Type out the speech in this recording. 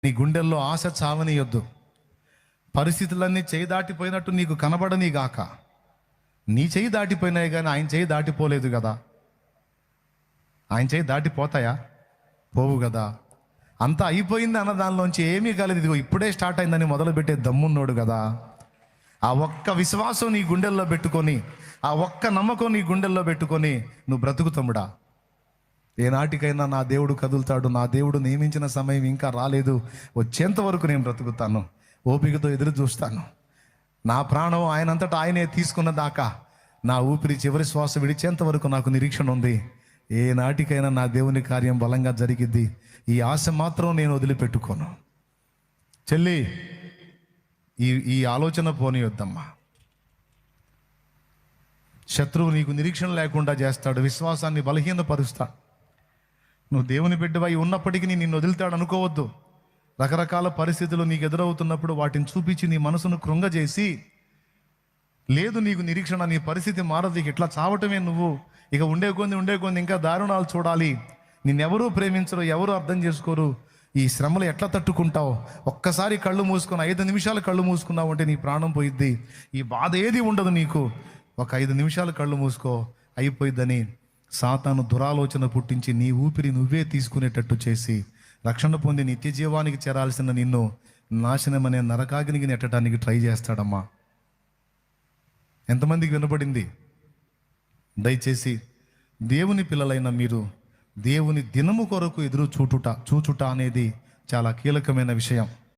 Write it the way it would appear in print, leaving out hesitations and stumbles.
నీ గుండెల్లో ఆశ చావనీయొద్దు. పరిస్థితులన్నీ చేయి దాటిపోయినట్టు నీకు కనబడని గాక. నీ చేయి దాటిపోయినాయి కానీ ఆయన చేయి దాటిపోలేదు కదా. ఆయన చేయి దాటిపోతాయా? పోవు కదా. అంతా అయిపోయింది అన్న దానిలోంచి ఏమీ కాలేదు, ఇదిగో ఇప్పుడే స్టార్ట్ అయిందని మొదలుపెట్టే దమ్మున్నోడు కదా. ఆ ఒక్క విశ్వాసం నీ గుండెల్లో పెట్టుకొని, ఆ ఒక్క నమ్మకం నీ గుండెల్లో పెట్టుకొని నువ్వు బ్రతుకు తమ్ముడా. ఏనాటికైనా నా దేవుడు కదులుతాడు, నా దేవుడు నియమించిన సమయం ఇంకా రాలేదు, వచ్చేంత వరకు నేను బ్రతుకుతాను, ఓపికతో ఎదురు చూస్తాను. నా ప్రాణం ఆయనంతటా ఆయనే తీసుకున్న దాకా, నా ఊపిరి చివరి శ్వాస విడిచేంత వరకు నాకు నిరీక్షణ ఉంది. ఏ నాటికైనా నా దేవుని కార్యం బలంగా జరిగిద్ది. ఈ ఆశ మాత్రం నేను వదిలిపెట్టుకోను. చెల్లి, ఈ ఆలోచన పోనీయొద్దమ్మా. శత్రువు నీకు నిరీక్షణ లేకుండా చేస్తాడు, విశ్వాసాన్ని బలహీనపరుస్తాడు. నువ్వు దేవుని బిడ్డవై ఉన్నప్పటికీ నిన్ను వదులుతాడు అనుకోవద్దు. రకరకాల పరిస్థితులు నీకు ఎదురవుతున్నప్పుడు వాటిని చూపించి నీ మనసును కృంగజేసి, లేదు నీకు నిరీక్షణ, నీ పరిస్థితి మారదు, ఇట్లా చావటమే నువ్వు, ఇక ఉండే కొంది ఇంకా దారుణాలు చూడాలి, నిన్నెవరూ ప్రేమించరు, ఎవరు అర్థం చేసుకోరు, ఈ శ్రమలు ఎట్లా తట్టుకుంటావు, ఒక్కసారి కళ్ళు మూసుకొని 5 నిమిషాలు కళ్ళు మూసుకున్నావు అంటే నీ ప్రాణం పోయిద్ది, ఈ బాధ ఏది ఉండదు నీకు, ఒక 5 నిమిషాలు కళ్ళు మూసుకో అయిపోయిద్దని సాతాను దురాలోచన పుట్టించి నీ ఊపిరి నువ్వే తీసుకునేటట్టు చేసి రక్షణ పొంది నిత్య జీవానికి చేరాల్సిన నిన్ను నాశనం అనే నరకాగ్నికి నెట్టడానికి ట్రై చేస్తాడమ్మా. ఎంతమందికి వినపడింది? దయచేసి దేవుని పిల్లలైన మీరు దేవుని దినము కొరకు ఎదురు చూచుట అనేది చాలా కీలకమైన విషయం.